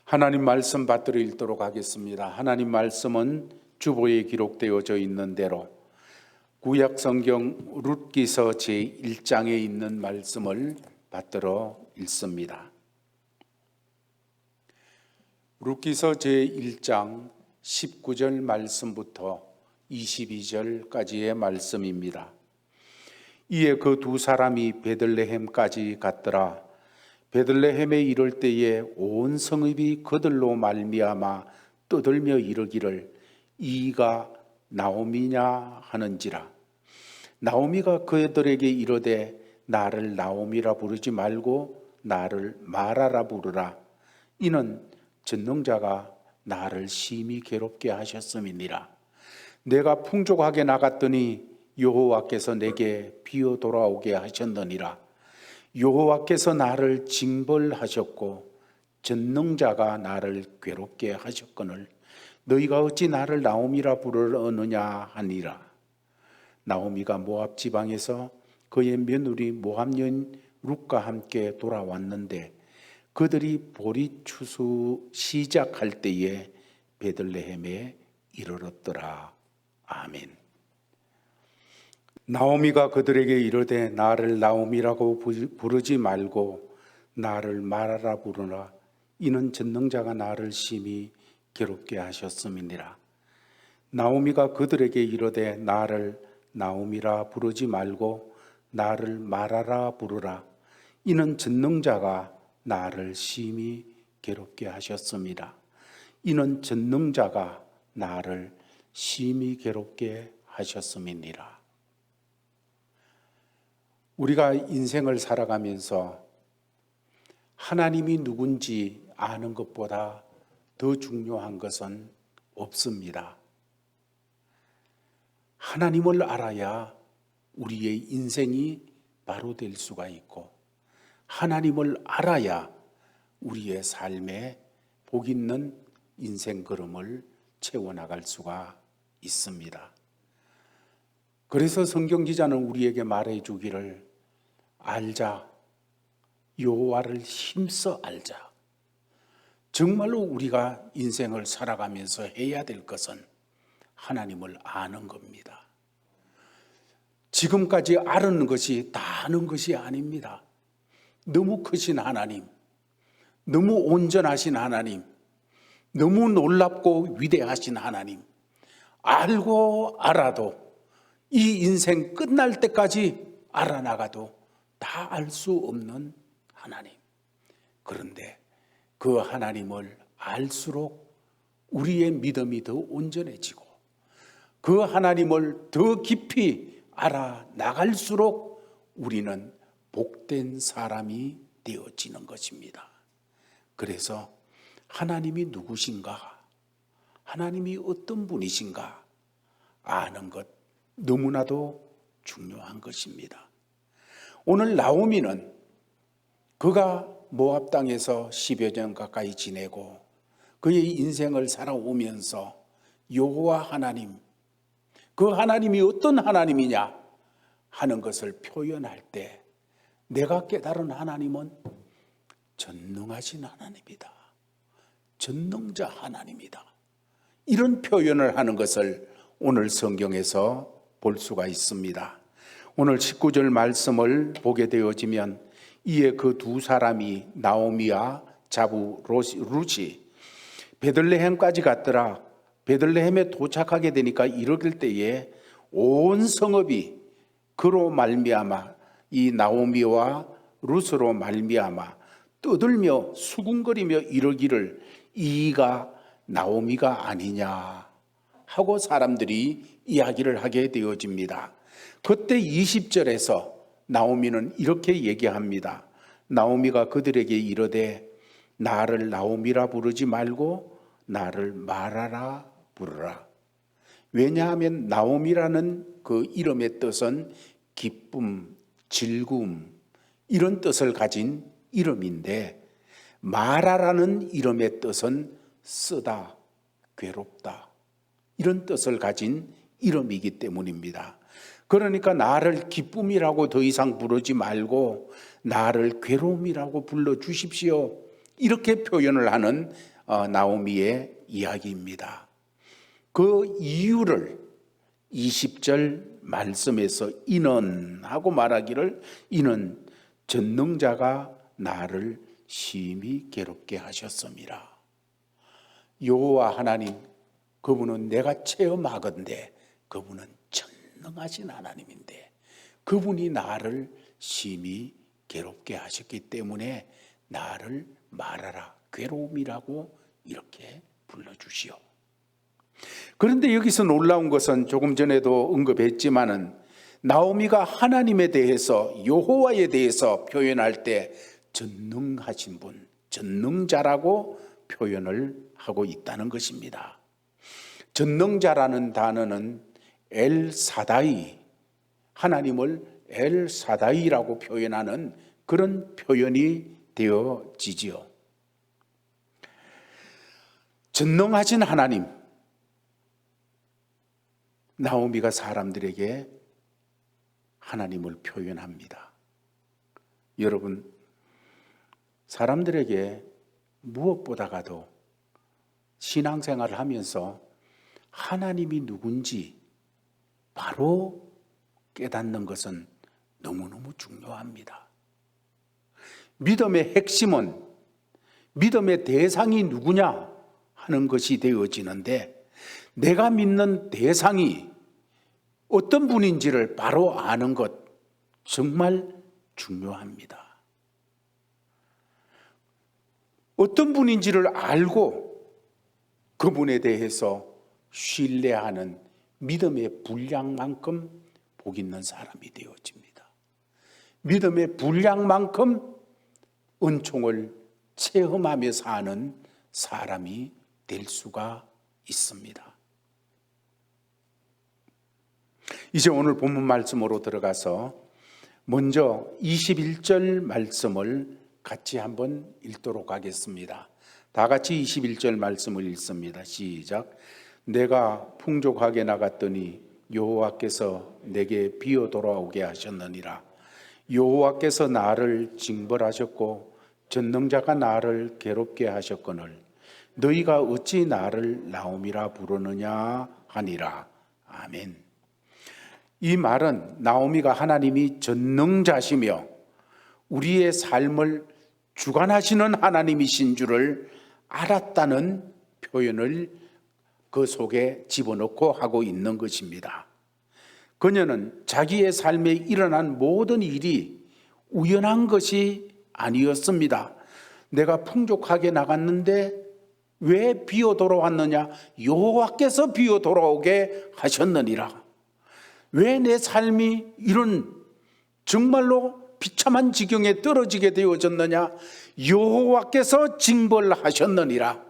하나님 말씀 받들어 읽도록 하겠습니다. 하나님 말씀은 주보에 기록되어져 있는 대로 구약 성경 룻기서 제1장에 있는 말씀을 받들어 읽습니다. 룻기서 제1장 19절 말씀부터 22절까지의 말씀입니다. 이에 그 두 사람이 베들레헴까지 갔더라. 베들레헴에 이를 때에 온 성읍이 그들로 말미암아 떠들며 이르기를 이가 나오미냐 하는지라. 나오미가 그들에게 이르되 나를 나오미라 부르지 말고 나를 마라라 부르라. 이는 전능자가 나를 심히 괴롭게 하셨음이니라. 내가 풍족하게 나갔더니 여호와께서 내게 비어 돌아오게 하셨느니라. 여호와께서 나를 징벌하셨고 전능자가 나를 괴롭게 하셨거늘 너희가 어찌 나를 나오미라 부르느냐 하니라. 나오미가 모압 지방에서 그의 며느리 모압 여인 룻과 함께 돌아왔는데 그들이 보리 추수 시작할 때에 베들레헴에 이르렀더라. 아멘. 나오미가 그들에게 이르되 나를 나오미라고 부르지 말고 나를 마라라 부르라. 이는 전능자가 나를 심히 괴롭게 하셨음이니라. 나오미가 그들에게 이르되 나를 나오미라 부르지 말고 나를 마라라 부르라. 이는 전능자가 나를 심히 괴롭게 하셨음이라. 이는 전능자가 나를 심히 괴롭게 하셨음이니라. 우리가 인생을 살아가면서 하나님이 누군지 아는 것보다 더 중요한 것은 없습니다. 하나님을 알아야 우리의 인생이 바로 될 수가 있고 하나님을 알아야 우리의 삶에 복 있는 인생 걸음을 채워나갈 수가 있습니다. 그래서 성경 기자는 우리에게 말해 주기를 알자, 여호와를 힘써 알자. 정말로 우리가 인생을 살아가면서 해야 될 것은 하나님을 아는 겁니다. 지금까지 아는 것이 다 아는 것이 아닙니다. 너무 크신 하나님, 너무 온전하신 하나님, 너무 놀랍고 위대하신 하나님, 알고 알아도 이 인생 끝날 때까지 알아나가도 다 알 수 없는 하나님. 그런데 그 하나님을 알수록 우리의 믿음이 더 온전해지고 그 하나님을 더 깊이 알아나갈수록 우리는 복된 사람이 되어지는 것입니다. 그래서 하나님이 누구신가, 하나님이 어떤 분이신가 아는 것 너무나도 중요한 것입니다. 오늘 나오미는 그가 모압 땅에서 10여 년 가까이 지내고 그의 인생을 살아오면서 여호와 하나님, 그 하나님이 어떤 하나님이냐 하는 것을 표현할 때 내가 깨달은 하나님은 전능하신 하나님이다. 전능자 하나님이다. 이런 표현을 하는 것을 오늘 성경에서 볼 수가 있습니다. 오늘 19절 말씀을 보게 되어지면 이에 그 두 사람이 나오미와 자부 룻이 베들레헴까지 갔더라. 베들레헴에 도착하게 되니까 이르길 때에 온 성읍이 그로 말미암아 이 나오미와 룻으로 말미암아 떠들며 수군거리며 이르기를 이가 나오미가 아니냐 하고 사람들이 이야기를 하게 되어집니다. 그때 20절에서 나오미는 이렇게 얘기합니다. 나오미가 그들에게 이르되 나를 나오미라 부르지 말고 나를 마라라 부르라. 왜냐하면 나오미라는 그 이름의 뜻은 기쁨, 즐거움 이런 뜻을 가진 이름인데 마라라는 이름의 뜻은 쓰다, 괴롭다 이런 뜻을 가진 이름이기 때문입니다. 그러니까 나를 기쁨이라고 더 이상 부르지 말고 나를 괴로움이라고 불러주십시오. 이렇게 표현을 하는 나오미의 이야기입니다. 그 이유를 20절 말씀에서 이는 하고 말하기를, 이는 전능자가 나를 심히 괴롭게 하셨습니다. 여호와 하나님, 그분은 내가 체험하건대 그분은 전능하신 하나님인데 그분이 나를 심히 괴롭게 하셨기 때문에 나를 말하라, 괴로움이라고 이렇게 불러주시오. 그런데 여기서 놀라운 것은 조금 전에도 언급했지만은 나오미가 하나님에 대해서, 여호와에 대해서 표현할 때 전능하신 분, 전능자라고 표현을 하고 있다는 것입니다. 전능자라는 단어는 엘사다이, 하나님을 엘사다이라고 표현하는 그런 표현이 되어지지요. 전능하신 하나님, 나오미가 사람들에게 하나님을 표현합니다. 여러분, 사람들에게 무엇보다가도 신앙생활을 하면서 하나님이 누군지 바로 깨닫는 것은 너무너무 중요합니다. 믿음의 핵심은 믿음의 대상이 누구냐 하는 것이 되어지는데, 내가 믿는 대상이 어떤 분인지를 바로 아는 것 정말 중요합니다. 어떤 분인지를 알고 그분에 대해서 신뢰하는 믿음의 분량만큼 복 있는 사람이 되어집니다. 믿음의 분량만큼 은총을 체험하며 사는 사람이 될 수가 있습니다. 이제 오늘 본문 말씀으로 들어가서 먼저 21절 말씀을 같이 한번 읽도록 하겠습니다. 다 같이 21절 말씀을 읽습니다. 시작. 내가 풍족하게 나갔더니 여호와께서 내게 비어 돌아오게 하셨느니라. 여호와께서 나를 징벌하셨고 전능자가 나를 괴롭게 하셨거늘 너희가 어찌 나를 나오미라 부르느냐 하니라. 아멘. 이 말은 나오미가 하나님이 전능자시며 우리의 삶을 주관하시는 하나님이신 줄을 알았다는 표현을 그 속에 집어넣고 하고 있는 것입니다. 그녀는 자기의 삶에 일어난 모든 일이 우연한 것이 아니었습니다. 내가 풍족하게 나갔는데 왜 비어 돌아왔느냐? 여호와께서 비어 돌아오게 하셨느니라. 왜 내 삶이 이런 정말로 비참한 지경에 떨어지게 되어졌느냐? 여호와께서 징벌하셨느니라.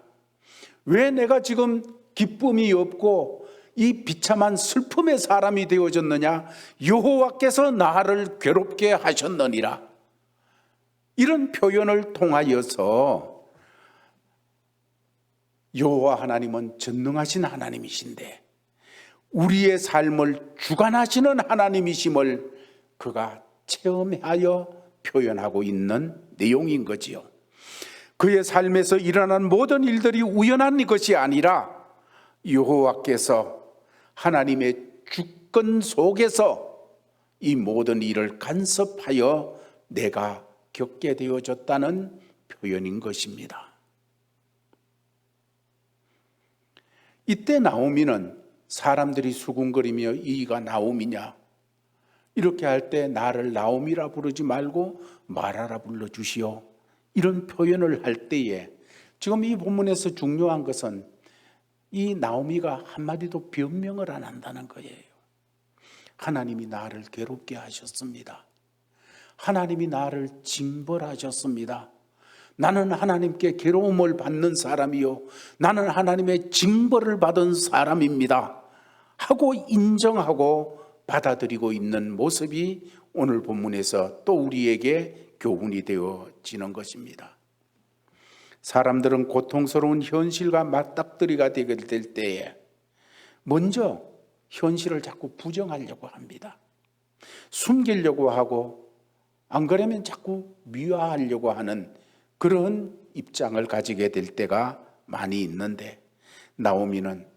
왜 내가 지금 기쁨이 없고 이 비참한 슬픔의 사람이 되어졌느냐? 여호와께서 나를 괴롭게 하셨느니라. 이런 표현을 통하여서 여호와 하나님은 전능하신 하나님이신데 우리의 삶을 주관하시는 하나님이심을 그가 체험하여 표현하고 있는 내용인 거지요. 그의 삶에서 일어난 모든 일들이 우연한 것이 아니라 여호와께서 하나님의 주권 속에서 이 모든 일을 간섭하여 내가 겪게 되어졌다는 표현인 것입니다. 이때 나오미는 사람들이 수군거리며 이가 나오미냐 이렇게 할 때 나를 나오미라 부르지 말고 마라라 불러주시오 이런 표현을 할 때에 지금 이 본문에서 중요한 것은 이 나오미가 한마디도 변명을 안 한다는 거예요. 하나님이 나를 괴롭게 하셨습니다. 하나님이 나를 징벌하셨습니다. 나는 하나님께 괴로움을 받는 사람이요 나는 하나님의 징벌을 받은 사람입니다 하고 인정하고 받아들이고 있는 모습이 오늘 본문에서 또 우리에게 교훈이 되어지는 것입니다. 사람들은 고통스러운 현실과 맞닥뜨리가 되게 될 때에 먼저 현실을 자꾸 부정하려고 합니다. 숨기려고 하고 안 그러면 자꾸 미화하려고 하는 그런 입장을 가지게 될 때가 많이 있는데 나오미는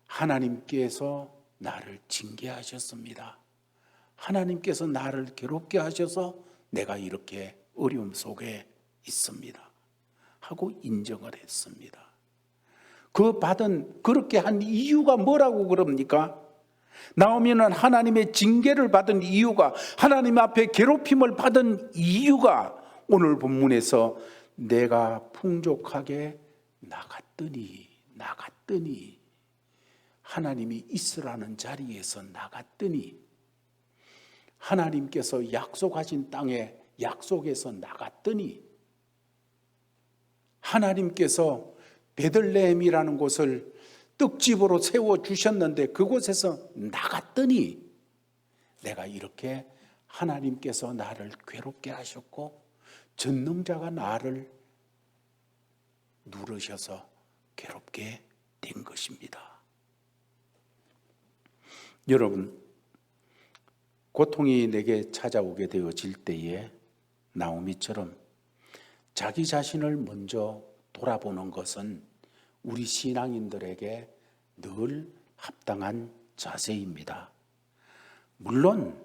하나님께서 나를 징계하셨습니다. 하나님께서 나를 괴롭게 하셔서 내가 이렇게 어려움 속에 있습니다 하고 인정을 했습니다. 그렇게 한 이유가 뭐라고 그럽니까? 나오미는 하나님의 징계를 받은 이유가, 하나님 앞에 괴롭힘을 받은 이유가 오늘 본문에서 내가 풍족하게 나갔더니 하나님이 있으라는 자리에서 나갔더니 하나님께서 약속하신 땅에 약속에서 나갔더니 하나님께서 베들레헴이라는 곳을 떡집으로 세워주셨는데 그곳에서 나갔더니 내가 이렇게 하나님께서 나를 괴롭게 하셨고 전능자가 나를 누르셔서 괴롭게 된 것입니다. 여러분, 고통이 내게 찾아오게 되어질 때에 나오미처럼 자기 자신을 먼저 돌아보는 것은 우리 신앙인들에게 늘 합당한 자세입니다. 물론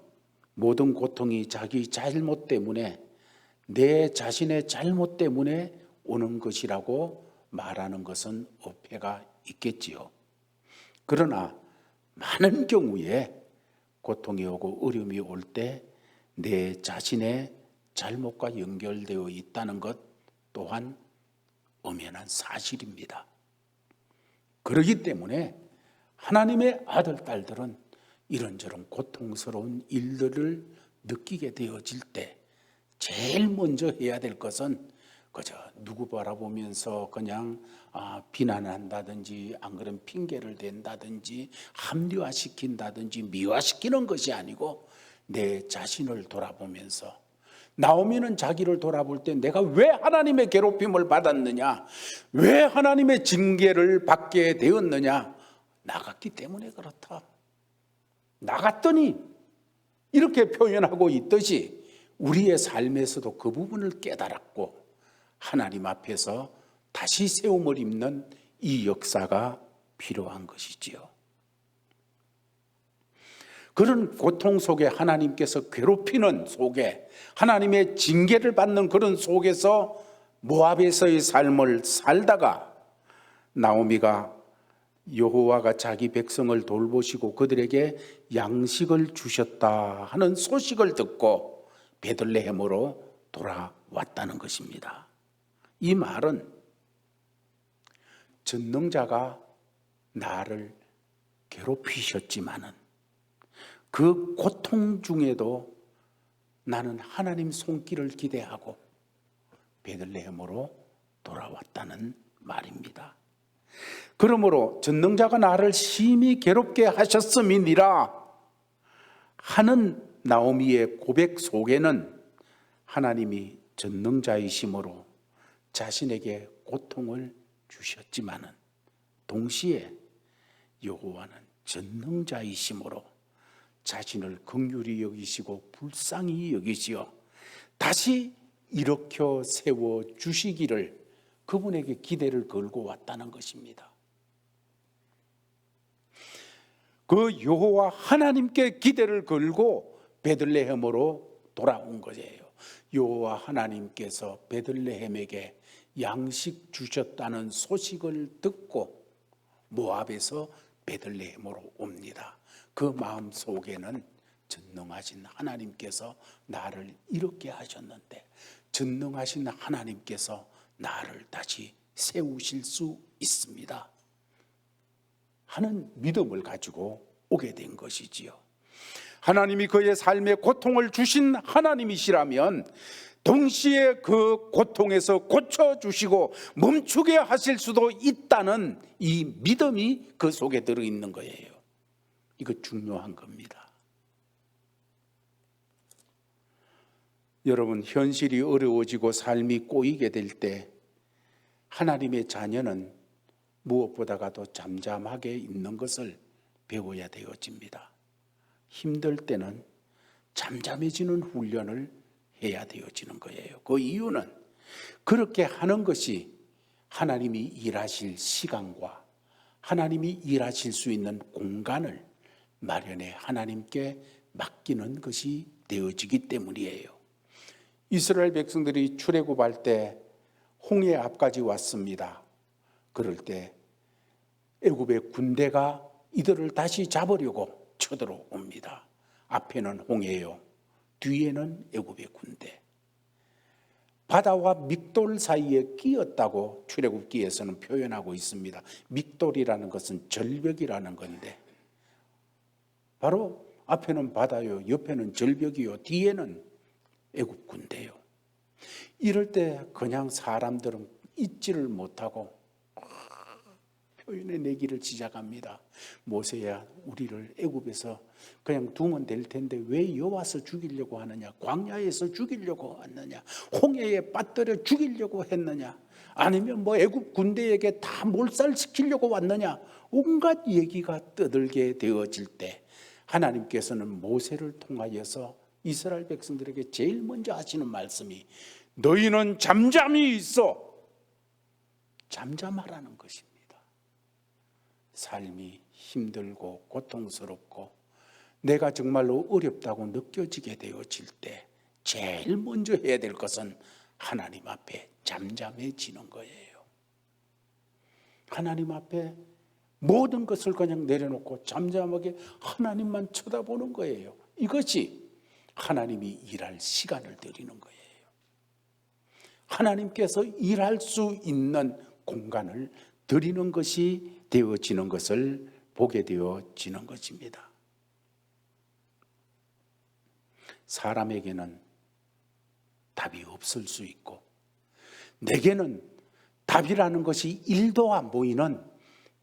모든 고통이 자기 잘못 때문에, 내 자신의 잘못 때문에 오는 것이라고 말하는 것은 어폐가 있겠지요. 그러나 많은 경우에 고통이 오고 어려움이 올 때 내 자신의 잘못과 연결되어 있다는 것 또한 엄연한 사실입니다. 그렇기 때문에 하나님의 아들, 딸들은 이런저런 고통스러운 일들을 느끼게 되어질 때 제일 먼저 해야 될 것은 그저 누구 바라보면서 그냥 비난한다든지 안 그러면 핑계를 댄다든지 합리화시킨다든지 미화시키는 것이 아니고 내 자신을 돌아보면서, 나오미는 자기를 돌아볼 때 내가 왜 하나님의 괴롭힘을 받았느냐, 왜 하나님의 징계를 받게 되었느냐, 나갔기 때문에 그렇다, 나갔더니 이렇게 표현하고 있듯이 우리의 삶에서도 그 부분을 깨달았고 하나님 앞에서 다시 세움을 입는 이 역사가 필요한 것이지요. 그런 고통 속에, 하나님께서 괴롭히는 속에, 하나님의 징계를 받는 그런 속에서 모압에서의 삶을 살다가 나오미가 여호와가 자기 백성을 돌보시고 그들에게 양식을 주셨다 하는 소식을 듣고 베들레헴으로 돌아왔다는 것입니다. 이 말은 전능자가 나를 괴롭히셨지만은 그 고통 중에도 나는 하나님 손길을 기대하고 베들레헴으로 돌아왔다는 말입니다. 그러므로 전능자가 나를 심히 괴롭게 하셨음이니라 하는 나오미의 고백 속에는 하나님이 전능자이심으로 자신에게 고통을 주셨지만은 동시에 여호와는 전능자이심으로 자신을 긍휼히 여기시고 불쌍히 여기시어 다시 일으켜 세워 주시기를 그분에게 기대를 걸고 왔다는 것입니다. 그 여호와 하나님께 기대를 걸고 베들레헴으로 돌아온 거예요. 여호와 하나님께서 베들레헴에게 양식 주셨다는 소식을 듣고 모압에서 베들레헴으로 옵니다. 그 마음 속에는 전능하신 하나님께서 나를 이렇게 하셨는데 전능하신 하나님께서 나를 다시 세우실 수 있습니다 하는 믿음을 가지고 오게 된 것이지요. 하나님이 그의 삶에 고통을 주신 하나님이시라면 동시에 그 고통에서 고쳐주시고 멈추게 하실 수도 있다는 이 믿음이 그 속에 들어있는 거예요. 이거 중요한 겁니다. 여러분, 현실이 어려워지고 삶이 꼬이게 될 때 하나님의 자녀는 무엇보다도 잠잠하게 있는 것을 배워야 되어집니다. 힘들 때는 잠잠해지는 훈련을 해야 되어지는 거예요. 그 이유는 그렇게 하는 것이 하나님이 일하실 시간과 하나님이 일하실 수 있는 공간을 마련해 하나님께 맡기는 것이 되어지기 때문이에요. 이스라엘 백성들이 출애굽할 때 홍해 앞까지 왔습니다. 그럴 때 애굽의 군대가 이들을 다시 잡으려고 쳐들어옵니다. 앞에는 홍해요, 뒤에는 애굽의 군대. 바다와 믹돌 사이에 끼었다고 출애굽기에서는 표현하고 있습니다. 믹돌이라는 것은 절벽이라는 건데, 바로 앞에는 바다요, 옆에는 절벽이요, 뒤에는 애굽 군대요. 이럴 때 그냥 사람들은 잊지를 못하고 표현해 내기를 시작합니다. 모세야, 우리를 애굽에서 그냥 두면 될 텐데 왜 여와서 죽이려고 하느냐? 광야에서 죽이려고 하느냐? 홍해에 빠뜨려 죽이려고 했느냐? 아니면 뭐 애굽 군대에게 다 몰살시키려고 왔느냐? 온갖 얘기가 떠들게 되어질 때 하나님께서는 모세를 통하여서 이스라엘 백성들에게 제일 먼저 하시는 말씀이 너희는 잠잠히 있어. 잠잠하라는 것입니다. 삶이 힘들고 고통스럽고 내가 정말로 어렵다고 느껴지게 되어질 때 제일 먼저 해야 될 것은 하나님 앞에 잠잠해지는 거예요. 하나님 앞에 모든 것을 그냥 내려놓고 잠잠하게 하나님만 쳐다보는 거예요. 이것이 하나님이 일할 시간을 드리는 거예요. 하나님께서 일할 수 있는 공간을 드리는 것이 되어지는 것을 보게 되어지는 것입니다. 사람에게는 답이 없을 수 있고 내게는 답이라는 것이 1도 안 보이는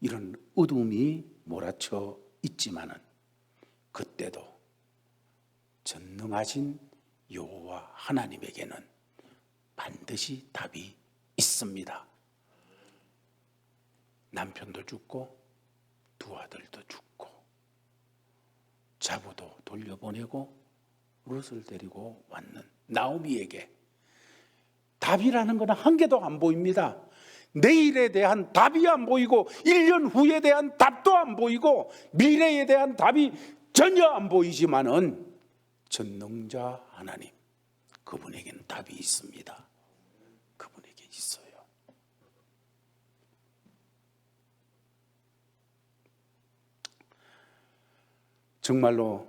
이런 어둠이 몰아쳐 있지만은 그때도 전능하신 여호와 하나님에게는 반드시 답이 있습니다. 남편도 죽고 두 아들도 죽고 자부도 돌려보내고 룻을 데리고 왔는 나오미에게 답이라는 것은 한 개도 안 보입니다. 내일에 대한 답이 안 보이고 1년 후에 대한 답도 안 보이고 미래에 대한 답이 전혀 안 보이지만은 전능자 하나님, 그분에게는 답이 있습니다. 그분에게 있어요. 정말로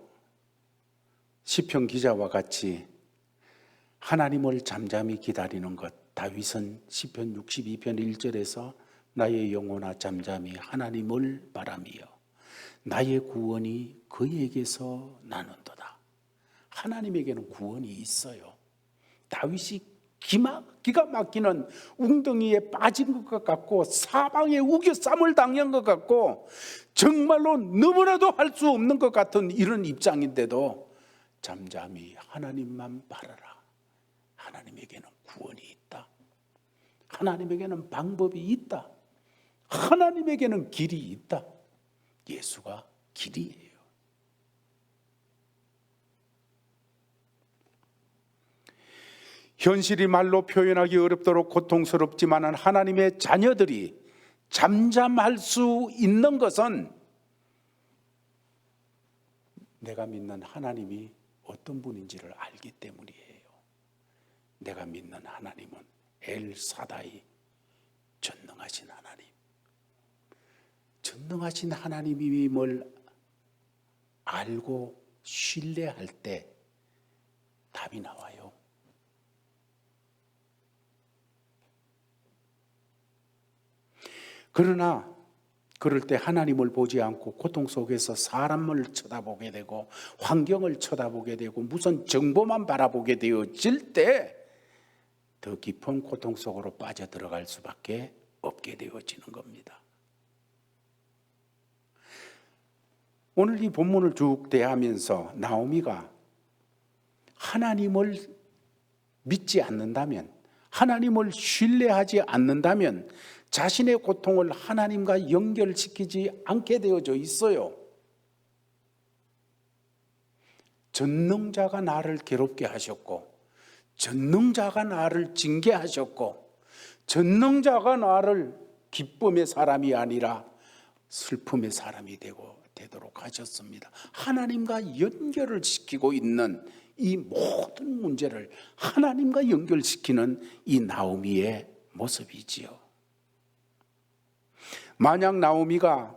시편 기자와 같이 하나님을 잠잠히 기다리는 것, 다윗은 시편 62편 1절에서 나의 영혼아 잠잠히 하나님을 바라며 나의 구원이 그에게서 나는도다. 하나님에게는 구원이 있어요. 다윗이 기가 막히는 웅덩이에 빠진 것 같고 사방에 우겨쌈을 당한 것 같고 정말로 너무나도 할 수 없는 것 같은 이런 입장인데도 잠잠히 하나님만 바라라. 하나님에게는 구원이 있다. 하나님에게는 방법이 있다. 하나님에게는 길이 있다. 예수가 길이에요. 현실이 말로 표현하기 어렵도록 고통스럽지만 하나님의 자녀들이 잠잠할 수 있는 것은 내가 믿는 하나님이 어떤 분인지를 알기 때문이에요. 내가 믿는 하나님은 엘사다이, 전능하신 하나님. 전능하신 하나님임을 알고 신뢰할 때 답이 나와요. 그러나 그럴 때 하나님을 보지 않고 고통 속에서 사람을 쳐다보게 되고 환경을 쳐다보게 되고 무슨 정보만 바라보게 되어질 때 더 깊은 고통 속으로 빠져들어갈 수밖에 없게 되어지는 겁니다. 오늘 이 본문을 쭉 대하면서 나오미가 하나님을 믿지 않는다면, 하나님을 신뢰하지 않는다면 자신의 고통을 하나님과 연결시키지 않게 되어져 있어요. 전능자가 나를 괴롭게 하셨고 전능자가 나를 징계하셨고 전능자가 나를 기쁨의 사람이 아니라 슬픔의 사람이 되도록 하셨습니다. 하나님과 연결을 시키고 있는 이 모든 문제를 하나님과 연결시키는 이 나오미의 모습이지요. 만약 나오미가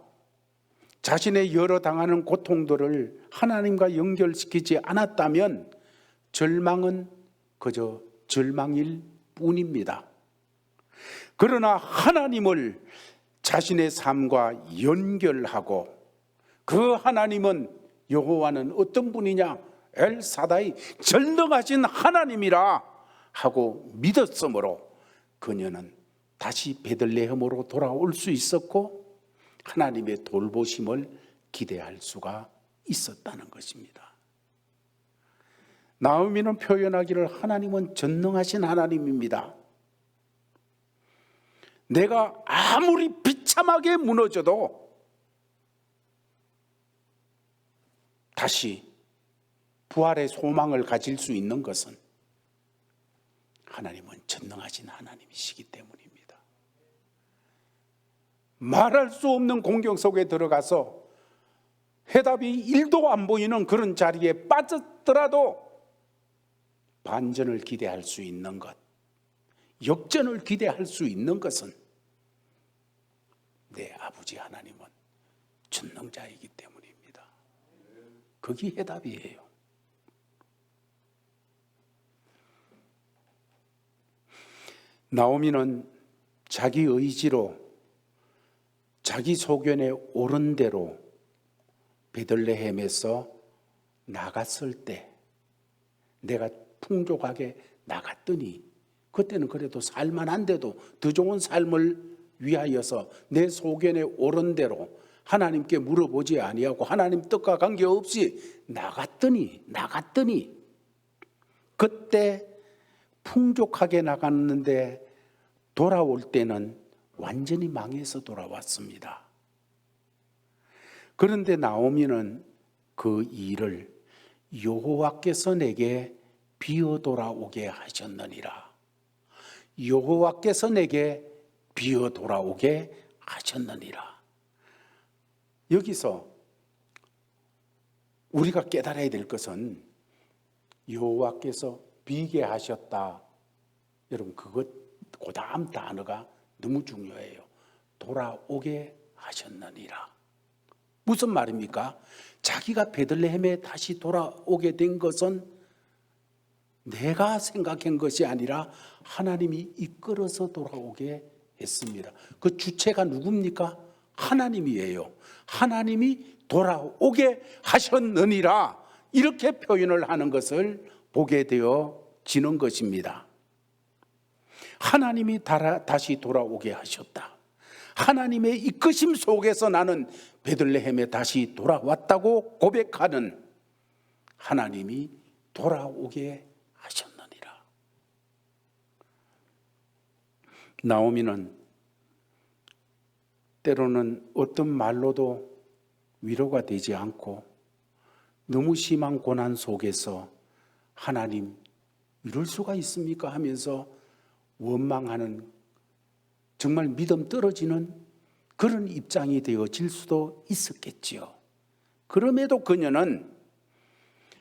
자신의 여러 당하는 고통들을 하나님과 연결시키지 않았다면 절망은 그저 절망일 뿐입니다. 그러나 하나님을 자신의 삶과 연결하고 그 하나님은 여호와는 어떤 분이냐? 엘사다이 전능하신 하나님이라 하고 믿었으므로 그녀는 다시 베들레헴으로 돌아올 수 있었고 하나님의 돌보심을 기대할 수가 있었다는 것입니다. 나오미는 표현하기를 하나님은 전능하신 하나님입니다. 내가 아무리 비참하게 무너져도 다시 부활의 소망을 가질 수 있는 것은 하나님은 전능하신 하나님이시기 때문입니다. 말할 수 없는 공경 속에 들어가서 해답이 1도 안 보이는 그런 자리에 빠졌더라도 반전을 기대할 수 있는 것, 역전을 기대할 수 있는 것은 내 아버지 하나님은 전능자이기 때문입니다. 그게 해답이에요. 나오미는 자기 의지로 자기 소견에 옳은 대로 베들레헴에서 나갔을 때 내가 풍족하게 나갔더니 그때는 그래도 살만한데도 더 좋은 삶을 위하여서 내 소견에 옳은 대로 하나님께 물어보지 아니하고 하나님 뜻과 관계없이 나갔더니 그때 풍족하게 나갔는데 돌아올 때는 완전히 망해서 돌아왔습니다. 그런데 나오미는 그 일을 여호와께서 내게 비어 돌아오게 하셨느니라. 여호와께서 내게 비어 돌아오게 하셨느니라. 여기서 우리가 깨달아야 될 것은 여호와께서 비게 하셨다. 여러분 그 다음 단어가 너무 중요해요. 돌아오게 하셨느니라. 무슨 말입니까? 자기가 베들레헴에 다시 돌아오게 된 것은 내가 생각한 것이 아니라 하나님이 이끌어서 돌아오게 했습니다. 그 주체가 누굽니까? 하나님이에요. 하나님이 돌아오게 하셨느니라 이렇게 표현을 하는 것을 보게 되어지는 것입니다. 하나님이 다시 돌아오게 하셨다. 하나님의 이끄심 속에서 나는 베들레헴에 다시 돌아왔다고 고백하는 하나님이 돌아오게 하셨느니라. 나오미는 때로는 어떤 말로도 위로가 되지 않고 너무 심한 고난 속에서 하나님 이럴 수가 있습니까 하면서 원망하는 정말 믿음 떨어지는 그런 입장이 되어질 수도 있었겠지요. 그럼에도 그녀는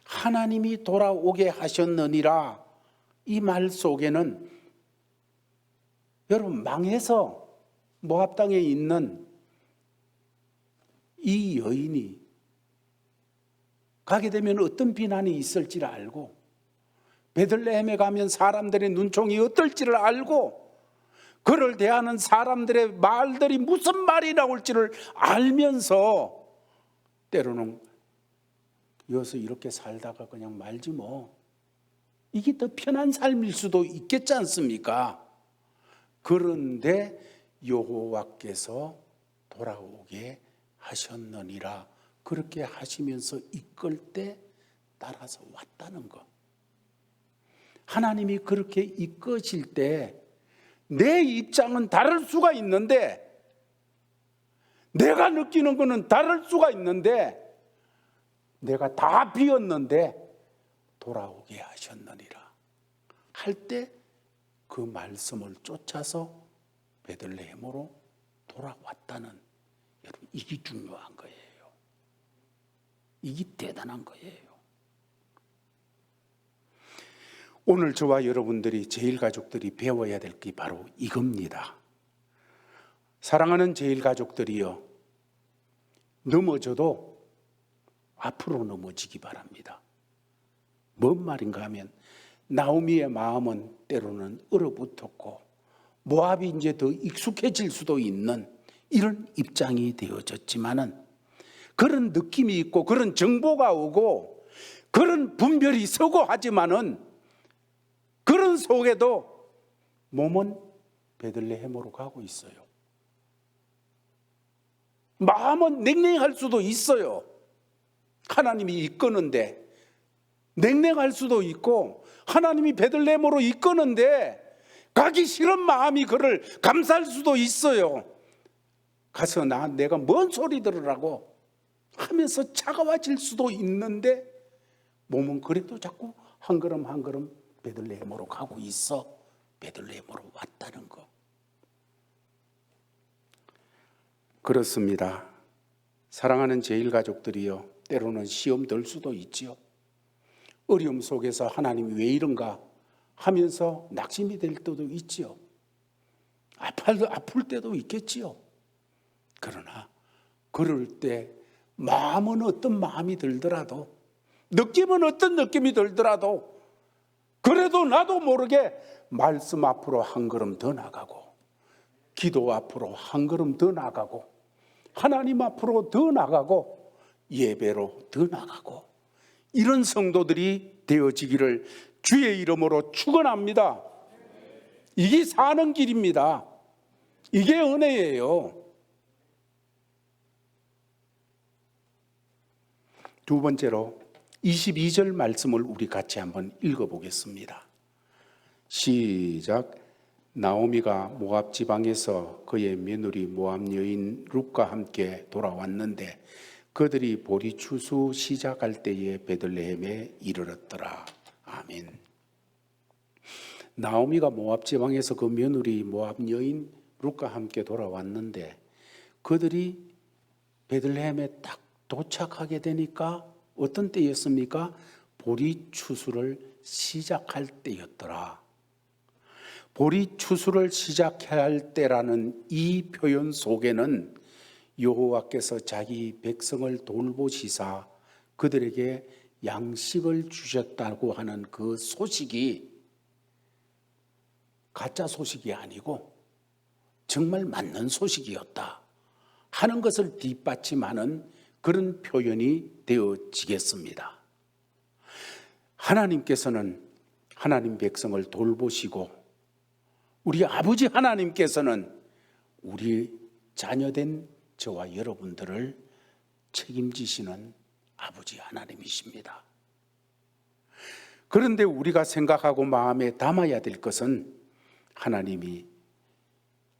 하나님이 돌아오게 하셨느니라 이 말 속에는 여러분 망해서 모압 땅에 있는 이 여인이 가게 되면 어떤 비난이 있을지를 알고 베들레헴에 가면 사람들의 눈총이 어떨지를 알고 그를 대하는 사람들의 말들이 무슨 말이 나올지를 알면서 때로는 여기서 이렇게 살다가 그냥 말지 뭐 이게 더 편한 삶일 수도 있겠지 않습니까? 그런데 여호와께서 돌아오게 하셨느니라 그렇게 하시면서 이끌 때 따라서 왔다는 것. 하나님이 그렇게 이끄실 때 내 입장은 다를 수가 있는데 내가 느끼는 것은 다를 수가 있는데 내가 다 비었는데 돌아오게 하셨느니라 할 때 그 말씀을 쫓아서 베들레헴으로 돌아왔다는, 여러분, 이게 중요한 거예요. 이게 대단한 거예요. 오늘 저와 여러분들이, 제일가족들이 배워야 될 게 바로 이겁니다. 사랑하는 제일가족들이여, 넘어져도 앞으로 넘어지기 바랍니다. 뭔 말인가 하면, 나오미의 마음은 때로는 얼어붙었고 모압이 이제 더 익숙해질 수도 있는 이런 입장이 되어졌지만은, 그런 느낌이 있고 그런 정보가 오고 그런 분별이 서고 하지만은, 그런 속에도 몸은 베들레헴으로 가고 있어요. 마음은 냉랭할 수도 있어요. 하나님이 이끄는데 냉랭할 수도 있고, 하나님이 베들레헴으로 이끄는데 가기 싫은 마음이 그를 감쌀 수도 있어요. 가서 내가 뭔 소리 들으라고 하면서 차가워질 수도 있는데, 몸은 그래도 자꾸 한 걸음 한 걸음 베들레헴으로 가고 있어. 베들레헴으로 왔다는 거. 그렇습니다. 사랑하는 제일가족들이요, 때로는 시험 들 수도 있지요. 어려움 속에서 하나님이 왜 이런가 하면서 낙심이 될 때도 있지요. 아플 때도 있겠지요. 그러나 그럴 때 마음은 어떤 마음이 들더라도, 느낌은 어떤 느낌이 들더라도, 그래도 나도 모르게 말씀 앞으로 한 걸음 더 나가고, 기도 앞으로 한 걸음 더 나가고, 하나님 앞으로 더 나가고, 예배로 더 나가고, 이런 성도들이 되어지기를 주의 이름으로 축원합니다. 이게 사는 길입니다. 이게 은혜예요. 두 번째로 22절 말씀을 우리 같이 한번 읽어보겠습니다. 시작. 나오미가 모압 지방에서 그의 며느리 모압 여인 룻과 함께 돌아왔는데 그들이 보리 추수 시작할 때에 베들레헴에 이르렀더라. 아멘. 나오미가 모압 지방에서 그 며느리 모압 여인 룻과 함께 돌아왔는데, 그들이 베들레헴에 딱 도착하게 되니까 어떤 때였습니까? 보리 추수를 시작할 때였더라. 보리 추수를 시작할 때라는 이 표현 속에는 여호와께서 자기 백성을 돌보시사 그들에게 양식을 주셨다고 하는 그 소식이 가짜 소식이 아니고 정말 맞는 소식이었다 하는 것을 뒷받침하는 그런 표현이 되어지겠습니다. 하나님께서는 하나님 백성을 돌보시고, 우리 아버지 하나님께서는 우리 자녀된 저와 여러분들을 책임지시는 아버지 하나님이십니다. 그런데 우리가 생각하고 마음에 담아야 될 것은, 하나님이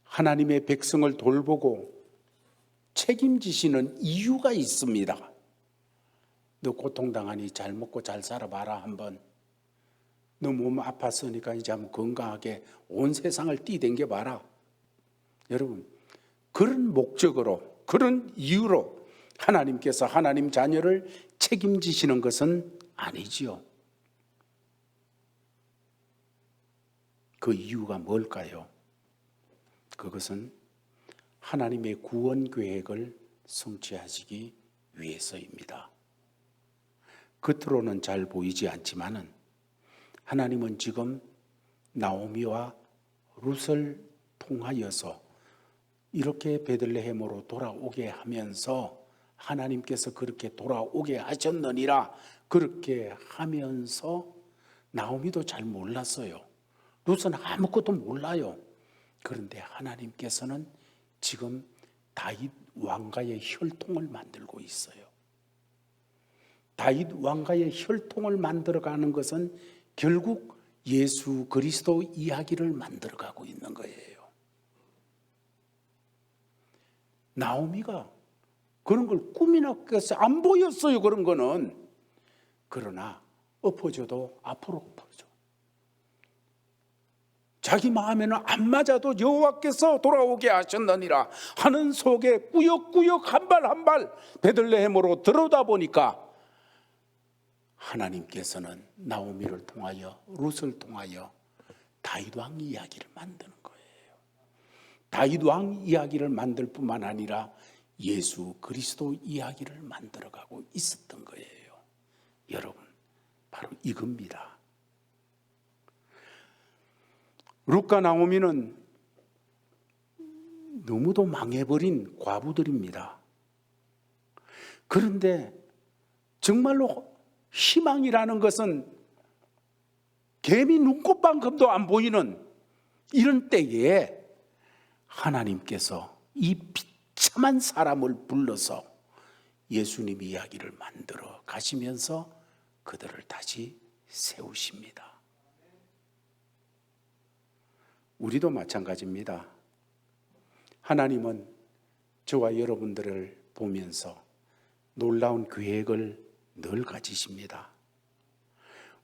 하나님의 백성을 돌보고 책임지시는 이유가 있습니다. 너 고통당하니 잘 먹고 잘 살아봐라. 한번 너 몸 아팠으니까 이제 한번 건강하게 온 세상을 뛰댕겨봐라. 여러분, 그런 목적으로, 그런 이유로 하나님께서 하나님 자녀를 책임지시는 것은 아니지요. 그 이유가 뭘까요? 그것은 하나님의 구원 계획을 성취하시기 위해서입니다. 겉으로는 잘 보이지 않지만은 하나님은 지금 나오미와 룻을 통하여서 이렇게 베들레헴으로 돌아오게 하면서, 하나님께서 그렇게 돌아오게 하셨느니라 그렇게 하면서, 나오미도 잘 몰랐어요. 룻은 아무것도 몰라요. 그런데 하나님께서는 지금 다윗 왕가의 혈통을 만들고 있어요. 다윗 왕가의 혈통을 만들어가는 것은 결국 예수 그리스도 이야기를 만들어가고 있는 거예요. 나오미가 그런 걸 꿈이나 꿨어요. 안 보였어요, 그런 거는. 그러나 엎어져도 앞으로 엎어져. 자기 마음에는 안 맞아도 여호와께서 돌아오게 하셨느니라 하는 속에 꾸역꾸역 한 발 한 발 베들레헴으로 들어오다 보니까 하나님께서는 나오미를 통하여 룻을 통하여 다윗 왕 이야기를 만드는 거예요. 다윗 왕 이야기를 만들 뿐만 아니라 예수 그리스도 이야기를 만들어가고 있었던 거예요. 여러분, 바로 이겁니다. 룻과 나오미는 너무도 망해버린 과부들입니다. 그런데 정말로 희망이라는 것은 개미 눈꽃만큼도 안 보이는 이런 때에 하나님께서 이 비참한 사람을 불러서 예수님 이야기를 만들어 가시면서 그들을 다시 세우십니다. 우리도 마찬가지입니다. 하나님은 저와 여러분들을 보면서 놀라운 계획을 늘 가지십니다.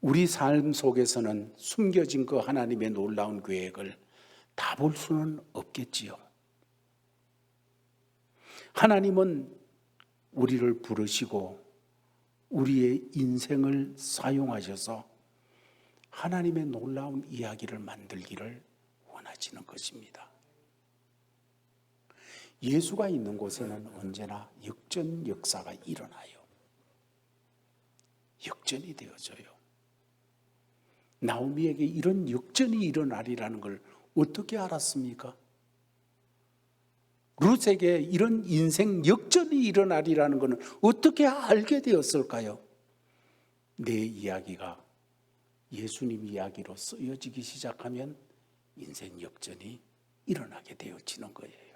우리 삶 속에서는 숨겨진 그 하나님의 놀라운 계획을 다 볼 수는 없겠지요. 하나님은 우리를 부르시고 우리의 인생을 사용하셔서 하나님의 놀라운 이야기를 만들기를 원하시는 것입니다. 예수가 있는 곳에는 언제나 역전 역사가 일어나요. 역전이 되어져요. 나오미에게 이런 역전이 일어나리라는 걸 어떻게 알았습니까? 룻에게 이런 인생 역전이 일어나리라는 것은 어떻게 알게 되었을까요? 내 이야기가 예수님 이야기로 쓰여지기 시작하면 인생 역전이 일어나게 되어지는 거예요.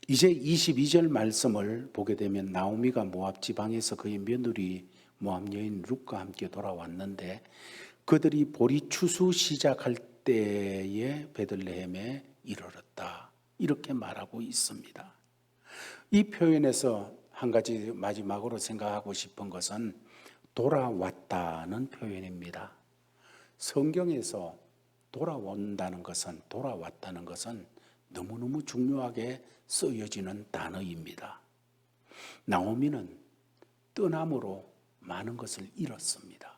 이제 22절 말씀을 보게 되면 나오미가 모압 지방에서 그의 며느리 모압 여인 룻과 함께 돌아왔는데 그들이 보리 추수 시작할 때에 베들레헴에 이르렀다. 이렇게 말하고 있습니다. 이 표현에서 한 가지 마지막으로 생각하고 싶은 것은 돌아왔다는 표현입니다. 성경에서 돌아왔다는 것은 너무너무 중요하게 쓰여지는 단어입니다. 나오미는 떠남으로 많은 것을 잃었습니다.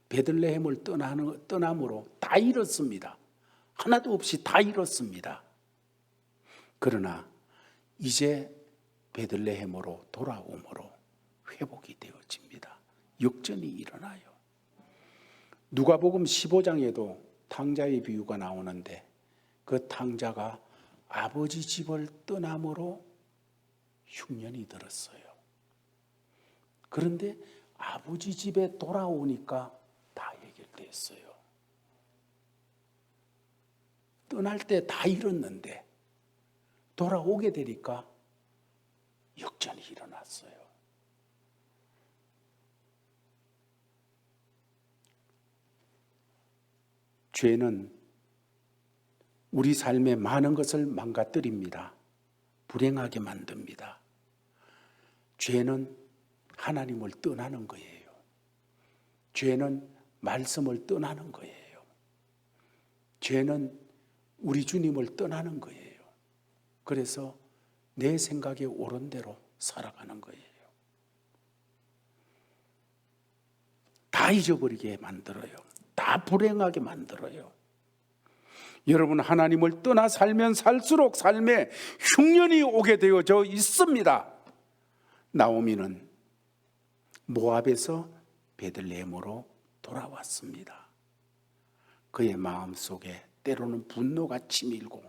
베들레헴을 떠남으로 다 잃었습니다. 하나도 없이 다 잃었습니다. 그러나 이제 베들레헴으로 돌아옴으로 회복이 되어집니다. 역전이 일어나요. 누가복음 15장에도 탕자의 비유가 나오는데 그 탕자가 아버지 집을 떠남으로 흉년이 들었어요. 그런데 아버지 집에 돌아오니까 다 해결됐어요. 떠날 때 다 잃었는데 돌아오게 되니까 역전이 일어났어요. 죄는 우리 삶의 많은 것을 망가뜨립니다. 불행하게 만듭니다. 죄는 하나님을 떠나는 거예요. 죄는 말씀을 떠나는 거예요. 죄는 우리 주님을 떠나는 거예요. 그래서 내 생각에 옳은 대로 살아가는 거예요. 다 잊어버리게 만들어요. 다 불행하게 만들어요. 여러분, 하나님을 떠나 살면 살수록 삶에 흉년이 오게 되어져 있습니다. 나오미는 모압에서 베들레헴으로 돌아왔습니다. 그의 마음속에 때로는 분노가 치밀고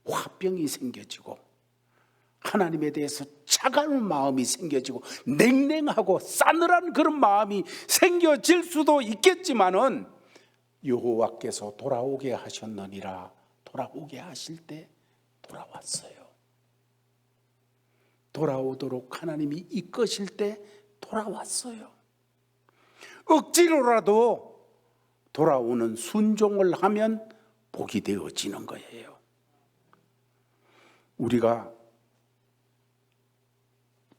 화병이 생겨지고 하나님에 대해서 차가운 마음이 생겨지고 냉랭하고 싸늘한 그런 마음이 생겨질 수도 있겠지만은 여호와께서 돌아오게 하셨느니라. 돌아오게 하실 때 돌아왔어요. 돌아오도록 하나님이 이끄실 때 돌아왔어요. 억지로라도 돌아오는 순종을 하면 복이 되어지는 거예요. 우리가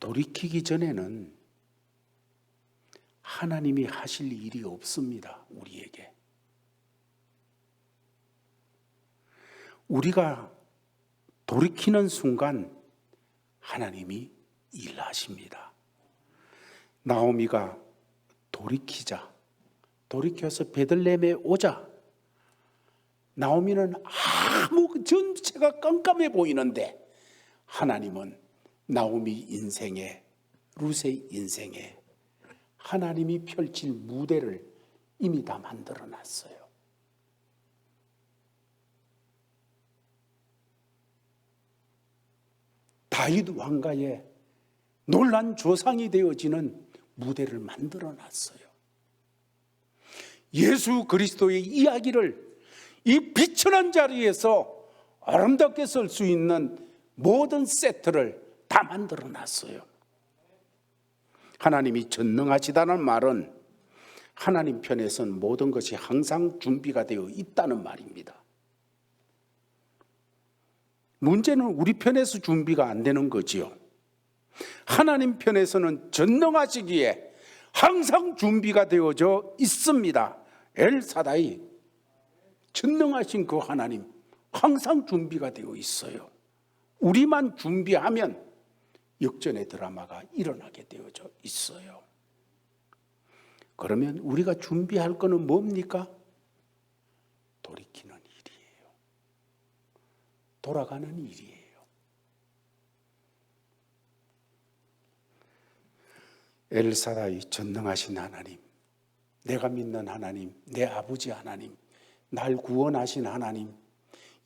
돌이키기 전에는 하나님이 하실 일이 없습니다. 우리에게. 우리가 돌이키는 순간 하나님이 일하십니다. 나오미가 돌이켜서 베들레헴에 오자, 나오미는 아무 전체가 깜깜해 보이는데 하나님은 나오미 인생에, 룻의 인생에 하나님이 펼칠 무대를 이미 다 만들어 놨어요. 다윗 왕가의 놀란 조상이 되어지는 무대를 만들어 놨어요. 예수 그리스도의 이야기를 이 비천한 자리에서 아름답게 쓸 수 있는 모든 세트를 다 만들어 놨어요. 하나님이 전능하시다는 말은 하나님 편에서는 모든 것이 항상 준비가 되어 있다는 말입니다. 문제는 우리 편에서 준비가 안 되는 거지요. 하나님 편에서는 전능하시기에 항상 준비가 되어져 있습니다. 엘사다이, 전능하신 그 하나님 항상 준비가 되어 있어요. 우리만 준비하면 역전의 드라마가 일어나게 되어져 있어요. 그러면 우리가 준비할 거는 뭡니까? 돌이키는 일이에요. 돌아가는 일이에요. 엘사다이, 전능하신 하나님, 내가 믿는 하나님, 내 아버지 하나님, 날 구원하신 하나님,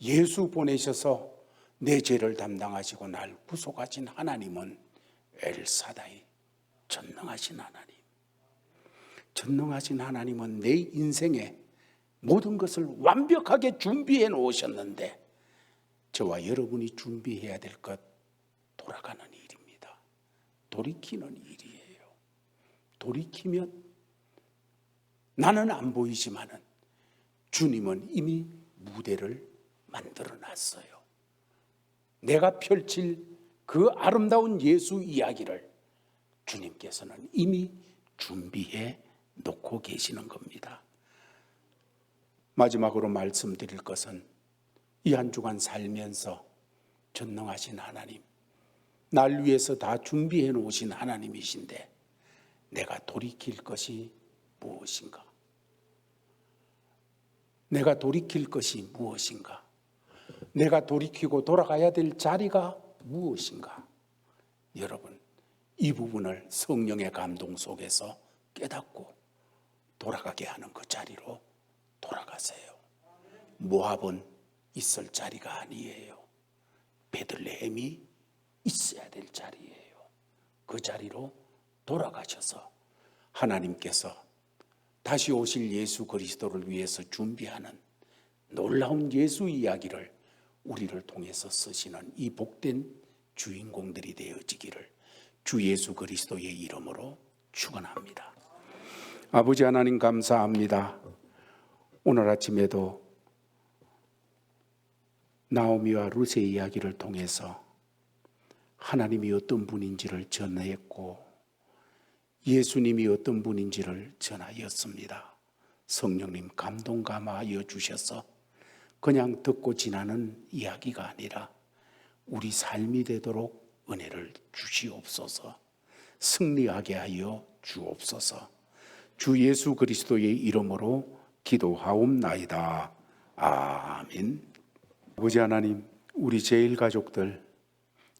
예수 보내셔서 내 죄를 담당하시고 날 구속하신 하나님은 엘사다이, 전능하신 하나님. 전능하신 하나님은 내 인생에 모든 것을 완벽하게 준비해 놓으셨는데 저와 여러분이 준비해야 될 것, 돌아가는 일입니다. 돌이키는 일이에요. 돌이키면 나는 안 보이지만은 주님은 이미 무대를 만들어 놨어요. 내가 펼칠 그 아름다운 예수 이야기를 주님께서는 이미 준비해 놓고 계시는 겁니다. 마지막으로 말씀드릴 것은 이 한 주간 살면서 전능하신 하나님, 날 위해서 다 준비해 놓으신 하나님이신데 내가 돌이킬 것이 무엇인가? 내가 돌이킬 것이 무엇인가? 내가 돌이키고 돌아가야 될 자리가 무엇인가? 여러분, 이 부분을 성령의 감동 속에서 깨닫고 돌아가게 하는 그 자리로 돌아가세요. 모압은 있을 자리가 아니에요. 베들레헴이 있어야 될 자리예요. 그 자리로 돌아가셔서 하나님께서 다시 오실 예수 그리스도를 위해서 준비하는 놀라운 예수 이야기를 우리를 통해서 쓰시는 이 복된 주인공들이 되어지기를 주 예수 그리스도의 이름으로 축원합니다. 아버지 하나님 감사합니다. 오늘 아침에도 나오미와 룻의 이야기를 통해서 하나님이 어떤 분인지를 전했고 예수님이 어떤 분인지를 전하였습니다. 성령님 감동 감화하여 주셔서 그냥 듣고 지나는 이야기가 아니라 우리 삶이 되도록 은혜를 주시옵소서. 승리하게 하여 주옵소서. 주 예수 그리스도의 이름으로 기도하옵나이다. 아멘. 아버지 하나님, 우리 제일 가족들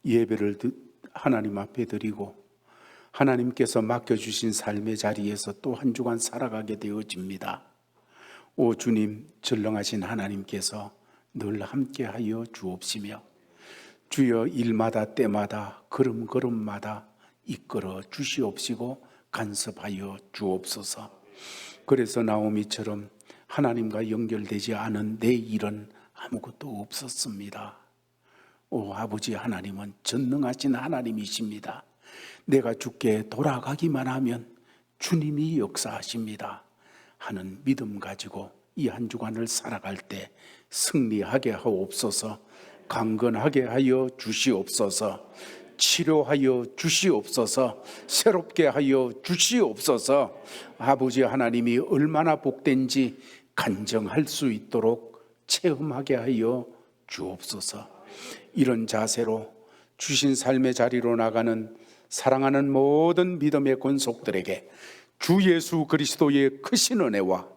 예배를 하나님 앞에 드리고 하나님께서 맡겨주신 삶의 자리에서 또 한 주간 살아가게 되어집니다. 오 주님, 전능하신 하나님께서 늘 함께하여 주옵시며 주여 일마다 때마다 걸음걸음마다 이끌어 주시옵시고 간섭하여 주옵소서. 그래서 나오미처럼 하나님과 연결되지 않은 내 일은 아무것도 없었습니다. 오 아버지 하나님은 전능하신 하나님이십니다. 내가 주께 돌아가기만 하면 주님이 역사하십니다 하는 믿음 가지고 이 한 주간을 살아갈 때 승리하게 하옵소서. 강건하게 하여 주시옵소서. 치료하여 주시옵소서. 새롭게 하여 주시옵소서. 아버지 하나님이 얼마나 복된지 간증할 수 있도록 체험하게 하여 주옵소서. 이런 자세로 주신 삶의 자리로 나가는 사랑하는 모든 믿음의 권속들에게 주 예수 그리스도의 크신 은혜와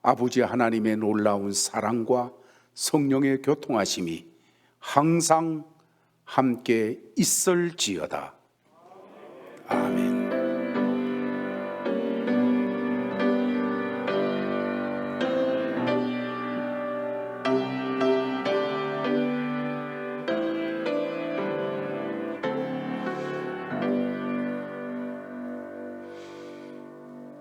아버지 하나님의 놀라운 사랑과 성령의 교통하심이 항상 함께 있을지어다. 아멘.